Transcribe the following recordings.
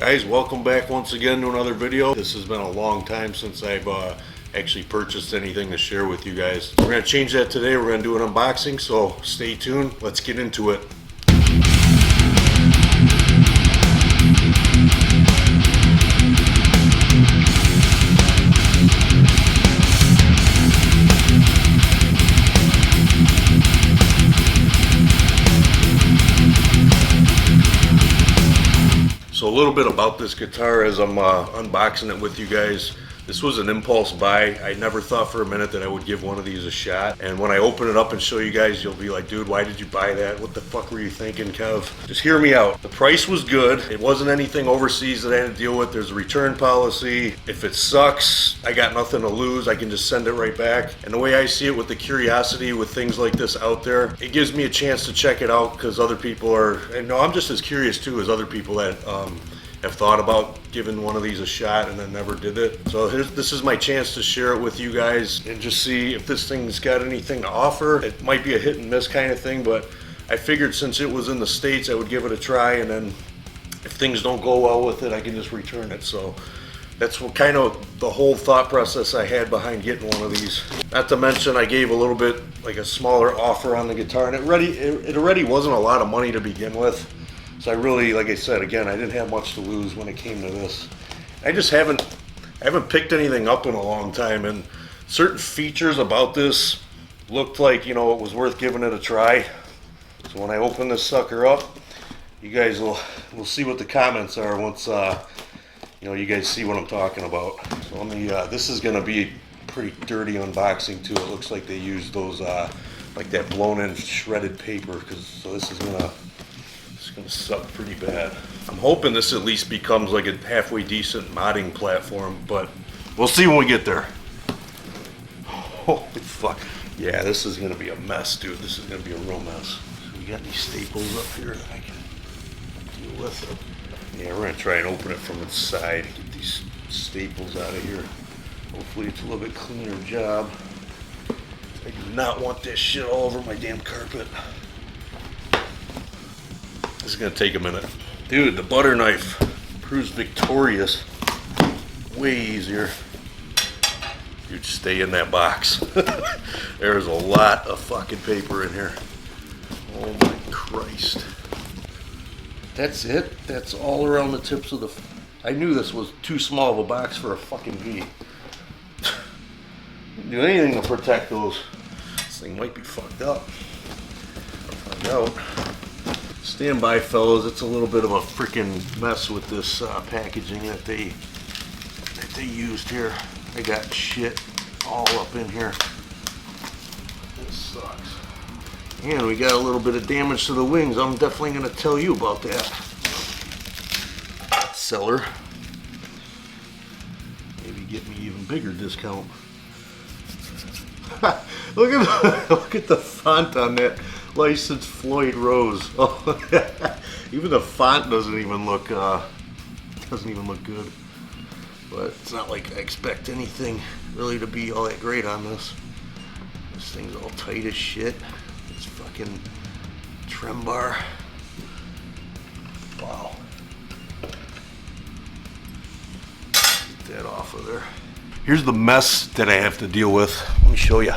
Guys, welcome back once again to another video. This has been a long time since I've actually purchased anything to share with you guys. We're going to change that today. We're going to do an unboxing, so stay tuned. Let's get into it. So a little bit about this guitar as I'm unboxing it with you guys. This was an impulse buy. I never thought for a minute that I would give one of these a shot. And when I open it up and show you guys, you'll be like, dude, why did you buy that? What the fuck were you thinking, Kev? Just hear me out. The price was good. It wasn't anything overseas that I had to deal with. There's a return policy. If it sucks, I got nothing to lose. I can just send it right back. And the way I see it with the curiosity with things like this out there, it gives me a chance to check it out because other people are, and no, I'm just as curious too as other people that have thought about giving one of these a shot and then never did it. So this is my chance to share it with you guys and just see if this thing's got anything to offer. It might be a hit and miss kind of thing, but I figured since it was in the States, I would give it a try, and then if things don't go well with it, I can just return it. So that's what kind of the whole thought process I had behind getting one of these. Not to mention I gave a little bit like a smaller offer on the guitar, and it already wasn't a lot of money to begin with. So I really, like I said, again, I didn't have much to lose when it came to this. I haven't picked anything up in a long time, and certain features about this looked like, you know, it was worth giving it a try. So when I open this sucker up, you guys will see what the comments are once, you know, you guys see what I'm talking about. So let me, this is gonna be a pretty dirty unboxing too. It looks like they used those, like that blown in shredded paper, so this is gonna suck pretty bad. I'm hoping this at least becomes like a halfway decent modding platform, but we'll see when we get there. Holy fuck. Yeah, this is gonna be a mess, dude. This is gonna be a real mess. So we got these staples up here that I can deal with. Yeah, we're gonna try and open it from the side, get these staples out of here. Hopefully it's a little bit cleaner job. I do not want this shit all over my damn carpet. This is gonna take a minute. Dude, the butter knife proves victorious. Way easier. Dude, stay in that box. There's a lot of fucking paper in here. Oh my Christ. That's it? That's all around the tips of the... I knew this was too small of a box for a fucking V. Didn't do anything to protect those. This thing might be fucked up. I'll find out. Stand by, fellas. It's a little bit of a freaking mess with this packaging that they used here. I got shit all up in here. This sucks. And we got a little bit of damage to the wings. I'm definitely going to tell you about that. Seller. Maybe get me even bigger discount. Look at the font on that. Licensed Floyd Rose. Oh, even the font doesn't even look good. But it's not like I expect anything really to be all that great on this. This thing's all tight as shit. This fucking trem bar. Wow. Get that off of there. Here's the mess that I have to deal with. Let me show you.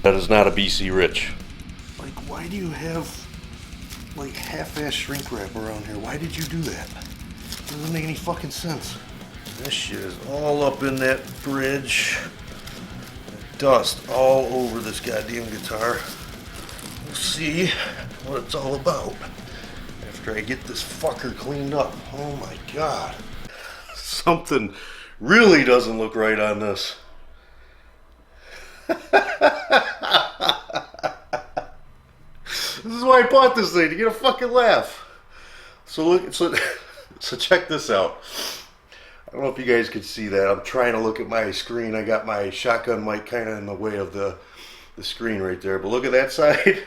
That is not a BC Rich. Like, why do you have like half-ass shrink wrap around here? Why did you do that? Doesn't make any fucking sense. This shit is all up in that bridge. Dust all over this goddamn guitar. We'll see what it's all about after I get this fucker cleaned up. Oh my God. Something really doesn't look right on this. This is why I bought this thing, to get a fucking laugh. So look, so check this out. I don't know if you guys can see that. I'm trying to look at my screen. I got my shotgun mic kind of in the way of the screen right there. But look at that side.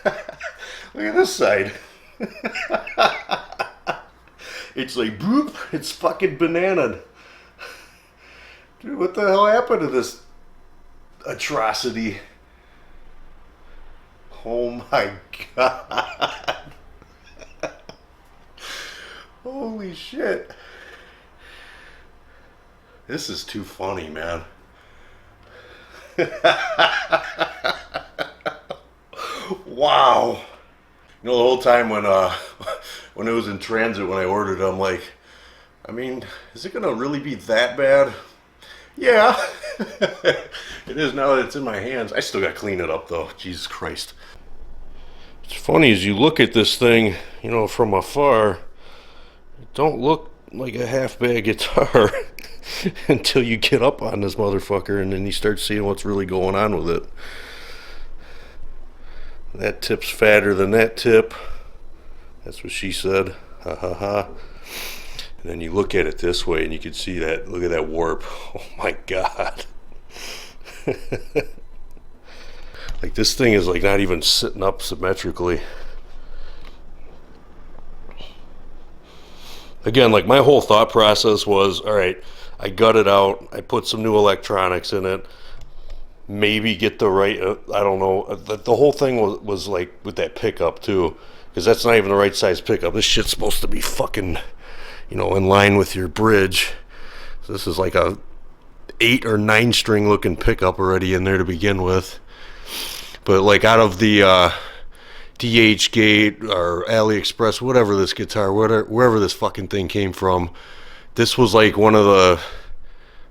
Look at this side. It's like boop. It's fucking bananaed. Dude, what the hell happened to this atrocity? Oh my God. Holy shit. This is too funny, man. Wow. You know, the whole time when it was in transit when I ordered it, I'm like, I mean, is it gonna really be that bad? Yeah. It is now that it's in my hands. I still gotta clean it up though. Jesus Christ. It's funny as you look at this thing, you know, from afar, it don't look like a half bad guitar until you get up on this motherfucker and then you start seeing what's really going on with it. That tip's fatter than that tip. That's what she said. Ha ha ha. And then you look at it this way and you can see that. Look at that warp. Oh my God. Like this thing is like not even sitting up symmetrically. Again, like my whole thought process was, all right, I gut it out. I put some new electronics in it. Maybe get the right, I don't know. The whole thing was like with that pickup too. Because that's not even the right size pickup. This shit's supposed to be fucking, you know, in line with your bridge. So this is like a 8 or 9 string looking pickup already in there to begin with. But like out of the DH Gate or AliExpress, whatever this guitar, wherever this fucking thing came from, this was like one of the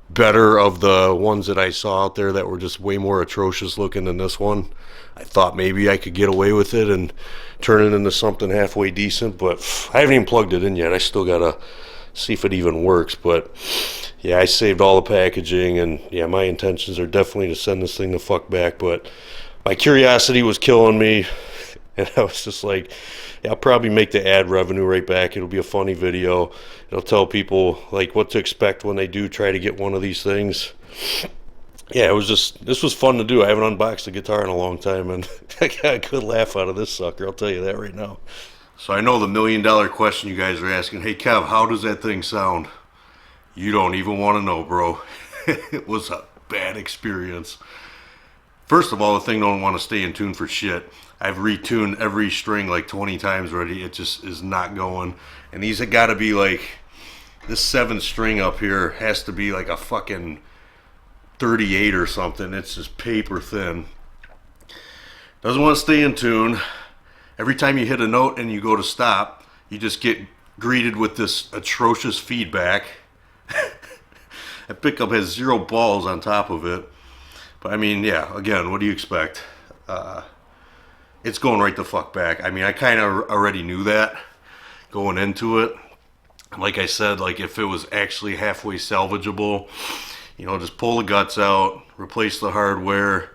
better of the ones that I saw out there that were just way more atrocious looking than this one. I thought maybe I could get away with it and turn it into something halfway decent, but I haven't even plugged it in yet. I still gotta see if it even works. But yeah, I saved all the packaging, and yeah, my intentions are definitely to send this thing the fuck back, but my curiosity was killing me, and I was just like, yeah, I'll probably make the ad revenue right back. It'll be a funny video. It'll tell people like what to expect when they do try to get one of these things. Yeah, this was fun to do. I haven't unboxed a guitar in a long time, and I got a good laugh out of this sucker, I'll tell you that right now. So I know the $1 million question you guys are asking, hey Kev, how does that thing sound? You don't even want to know, bro. It was a bad experience. First of all, the thing don't want to stay in tune for shit. I've retuned every string like 20 times already. It just is not going. And these have got to be like, this 7th string up here has to be like a fucking 38 or something. It's just paper thin. Doesn't want to stay in tune. Every time you hit a note and you go to stop, you just get greeted with this atrocious feedback. That pickup has 0 balls on top of it. But I mean, yeah, again, what do you expect? It's going right the fuck back. I mean, I kind of already knew that going into it. Like I said, like if it was actually halfway salvageable, you know, just pull the guts out, replace the hardware,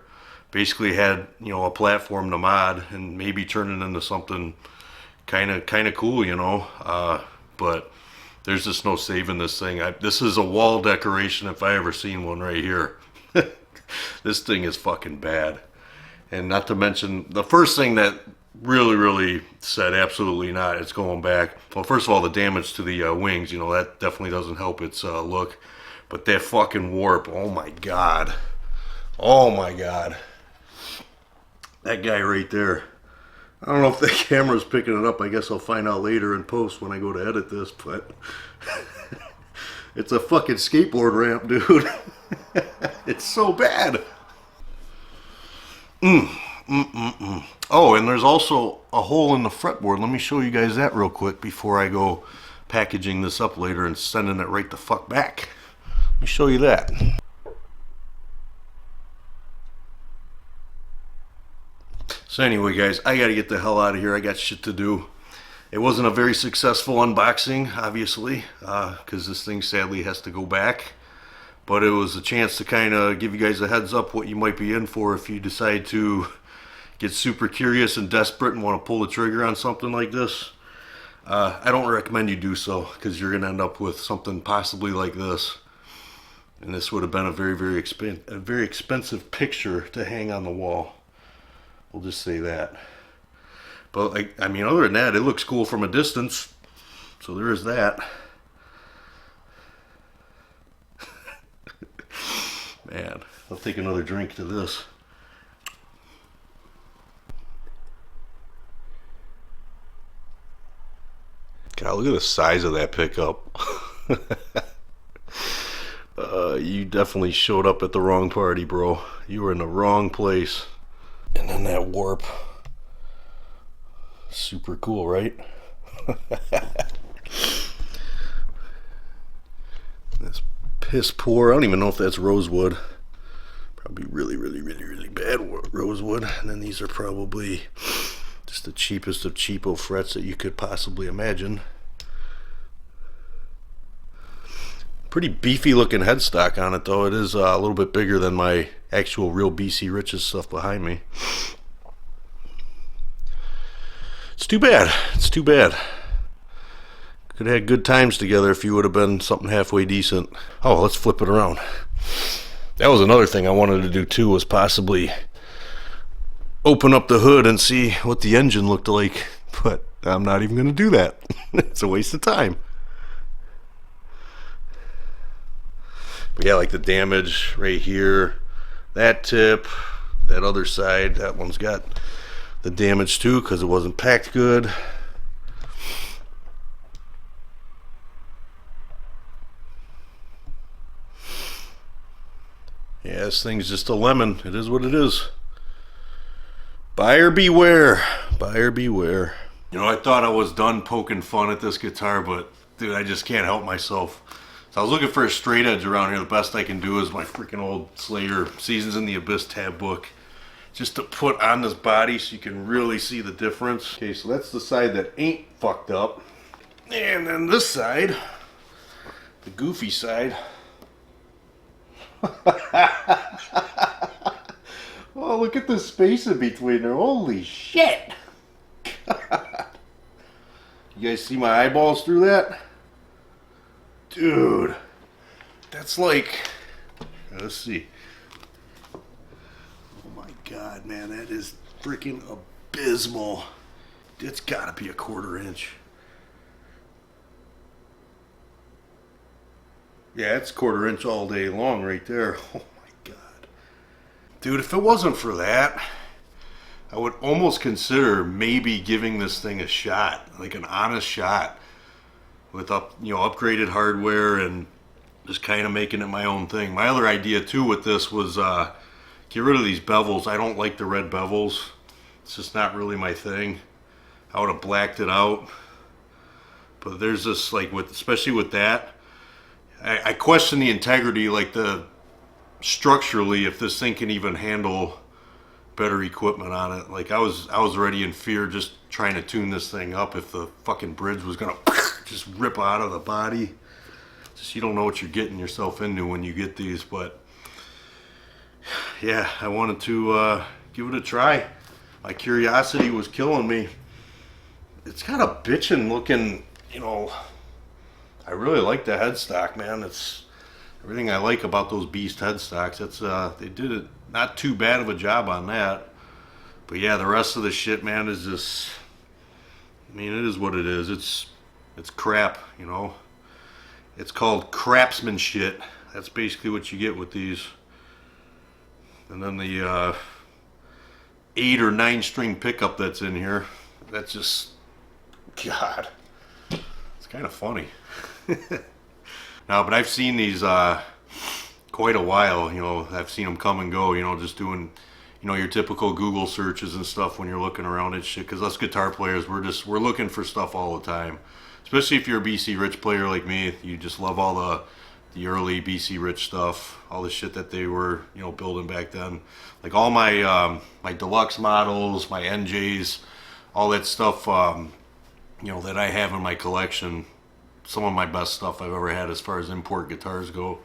basically had, you know, a platform to mod and maybe turn it into something kind of cool, you know. But there's just no saving this thing. This is a wall decoration if I ever seen one right here. This thing is fucking bad. And not to mention, the first thing that really said absolutely not, it's going back. Well, first of all, the damage to the wings, you know, that definitely doesn't help its look. But that fucking warp, oh my God. Oh my God. That guy right there. I don't know if the camera's picking it up. I guess I'll find out later in post when I go to edit this, but it's a fucking skateboard ramp, dude. It's so bad. Oh, and there's also a hole in the fretboard. Let me show you guys that real quick before I go packaging this up later and sending it right the fuck back. Let me show you that. So anyway, guys, I gotta get the hell out of here. I got shit to do. It wasn't a very successful unboxing, obviously, because this thing sadly has to go back. But it was a chance to kind of give you guys a heads up what you might be in for if you decide to get super curious and desperate and want to pull the trigger on something like this. I don't recommend you do so, because you're going to end up with something possibly like this. And this would have been a very expensive picture to hang on the wall. We'll just say that. But I mean, other than that, it looks cool from a distance. So there is that. Man, I'll take another drink to this. God, look at the size of that pickup. You definitely showed up at the wrong party, bro. You were in the wrong place. And then that warp. Super cool, right? That's piss poor. I don't even know if that's rosewood. Probably really bad rosewood. And then these are probably just the cheapest of cheapo frets that you could possibly imagine. Pretty beefy looking headstock on it though. It is a little bit bigger than my actual real BC Riches stuff behind me. It's too bad. It's too bad. Could have had good times together if you would have been something halfway decent. Oh, let's flip it around. That was another thing I wanted to do too, was possibly open up the hood and see what the engine looked like. But I'm not even going to do that. It's a waste of time. But yeah, like the damage right here, that tip, that other side, that one's got the damage too because it wasn't packed good. Yeah, this thing's just a lemon. It is what it is. Buyer beware. Buyer beware. You know, I thought I was done poking fun at this guitar, but dude, I just can't help myself. So I was looking for a straight edge around here. The best I can do is my freaking old Slayer Seasons in the Abyss tab book, just to put on this body so you can really see the difference. Okay, so that's the side that ain't fucked up. And then this side, the goofy side. Oh, look at the space in between there. Holy shit. God. You guys see my eyeballs through that? Dude, that's like, let's see. Oh my God, man, that is freaking abysmal. It's gotta be a 1/4 inch. Yeah, it's 1/4 inch all day long right there. Oh my God. Dude, if it wasn't for that, I would almost consider maybe giving this thing a shot, like an honest shot. With upgraded hardware and just kind of making it my own thing. My other idea too with this was get rid of these bevels. I don't like the red bevels. It's just not really my thing. I would have blacked it out. But there's this, like, especially with that, I question the integrity, like structurally, if this thing can even handle better equipment on it. Like I was already in fear just trying to tune this thing up if the fucking bridge was gonna just rip out of the body. Just, you don't know what you're getting yourself into when you get these. But yeah, I wanted to give it a try. My curiosity was killing me. It's got a bitchin' looking, I really like the headstock, man. It's everything I like about those beast headstocks. It's they did it not too bad of a job on that. But yeah, the rest of the shit, man, is just, I mean, it is what it is. It's crap, It's called craftsman shit. That's basically what you get with these. And then the 8 or 9 string pickup that's in here, that's just, God, it's kind of funny. No, but I've seen these quite a while. I've seen them come and go. Just doing, your typical Google searches and stuff when you're looking around and shit. Because us guitar players, we're looking for stuff all the time. Especially if you're a BC Rich player like me, you just love all the early BC Rich stuff, all the shit that they were, building back then. Like all my my deluxe models, my NJs, all that stuff, that I have in my collection. Some of my best stuff I've ever had as far as import guitars go.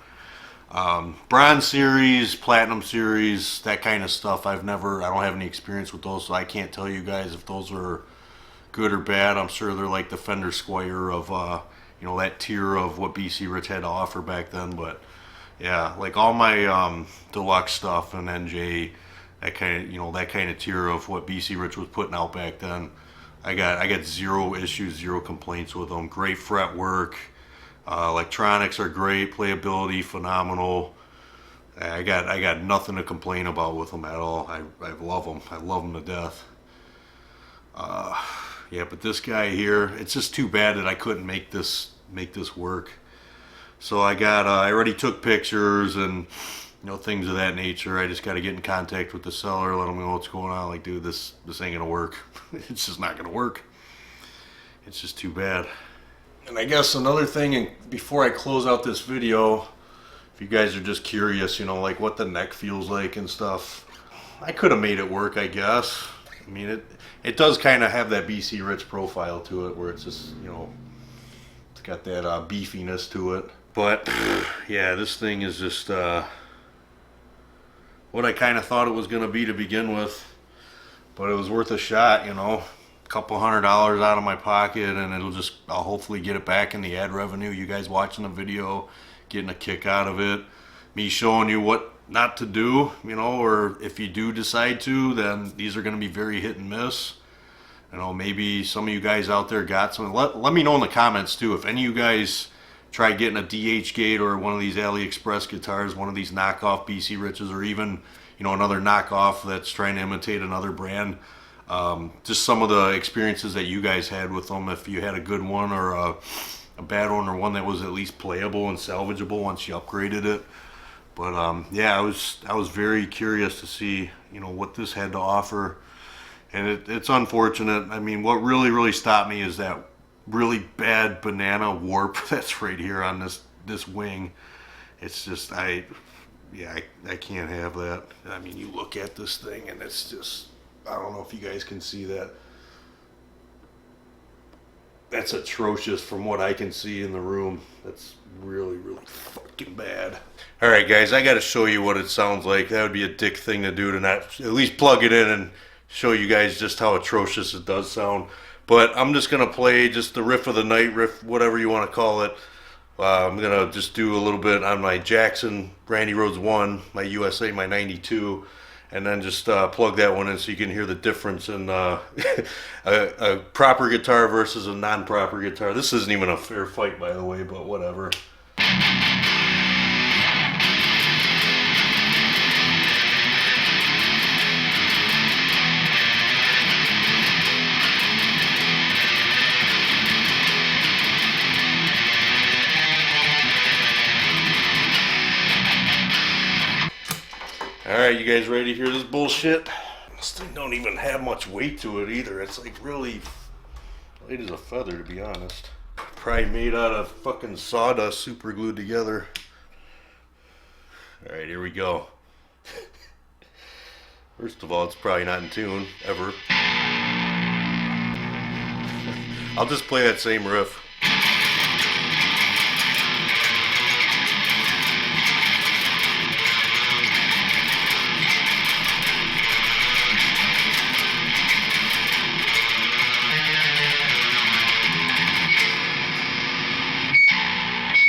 Bronze series, platinum series, that kind of stuff. I don't have any experience with those, so I can't tell you guys if those are good or bad. I'm sure they're like the Fender Squire of, that tier of what BC Rich had to offer back then. But yeah, like all my deluxe stuff and NJ, that kind of tier of what BC Rich was putting out back then. I got zero issues, zero complaints with them. Great fret work, electronics are great, playability phenomenal. I got nothing to complain about with them at all. I love them. I love them to death. Yeah, but this guy here, it's just too bad that I couldn't make this work. So I already took pictures and things of that nature. I just got to get in contact with the seller, let them know what's going on. Like, dude, this ain't gonna work. It's just not gonna work. It's just too bad. And I guess another thing, and before I close out this video, if you guys are just curious, like what the neck feels like and stuff, I could have made it work, I guess. I mean, it does kind of have that BC Rich profile to it, where it's just, it's got that beefiness to it. But yeah, this thing is just what I kind of thought it was going to be to begin with. But it was worth a shot, a couple $100 out of my pocket, and I'll hopefully get it back in the ad revenue. You guys watching the video, getting a kick out of it. Me showing you what not to do, or if you do decide to, then these are going to be very hit and miss. Maybe some of you guys out there got some. Let me know in the comments too if any of you guys try getting a DH Gate or one of these AliExpress guitars, one of these knockoff BC Riches, or even another knockoff that's trying to imitate another brand. Just some of the experiences that you guys had with them, if you had a good one or a bad one, or one that was at least playable and salvageable once you upgraded it. But yeah, I was very curious to see what this had to offer, and it's unfortunate. I mean, what really stopped me is that really bad banana warp that's right here on this wing. It's just I can't have that. I mean, you look at this thing and it's just, I don't know if you guys can see that. That's atrocious from what I can see in the room. That's really fucking bad. Alright guys, I gotta show you what it sounds like. That would be a dick thing to do, to not at least plug it in and show you guys just how atrocious it does sound. But I'm just gonna play just the riff of the night, riff, whatever you want to call it. I'm gonna just do a little bit on my Jackson Randy Rhoads 1, my USA, my 92, and then just plug that one in so you can hear the difference in a proper guitar versus a non-proper guitar. This isn't even a fair fight, by the way, but whatever. Alright, you guys ready to hear this bullshit? This thing don't even have much weight to it either. It's like really light as a feather, to be honest. Probably made out of fucking sawdust super glued together. Alright, here we go. First of all, it's probably not in tune, ever. I'll just play that same riff.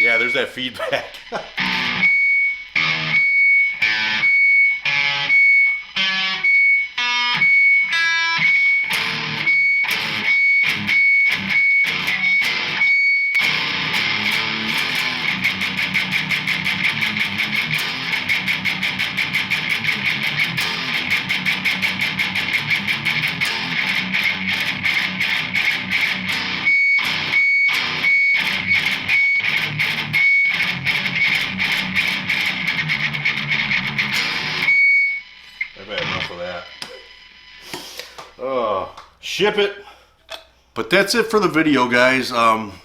Yeah, there's that feedback. Ship it. But that's it for the video, guys.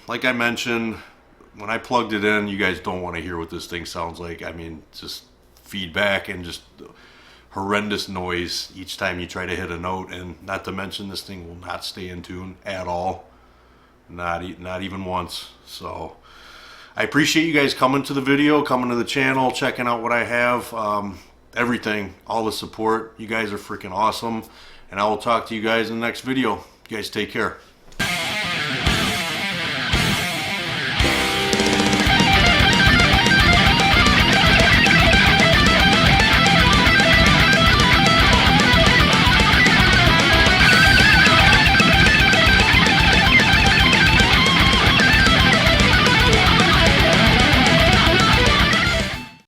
Like I mentioned, when I plugged it in, you guys don't want to hear what this thing sounds like. I mean, just feedback and just horrendous noise each time you try to hit a note. And not to mention, this thing will not stay in tune at all. Not even once. So I appreciate you guys coming to the video, coming to the channel, checking out what I have. Everything, all the support. You guys are freaking awesome. And I will talk to you guys in the next video. You guys take care.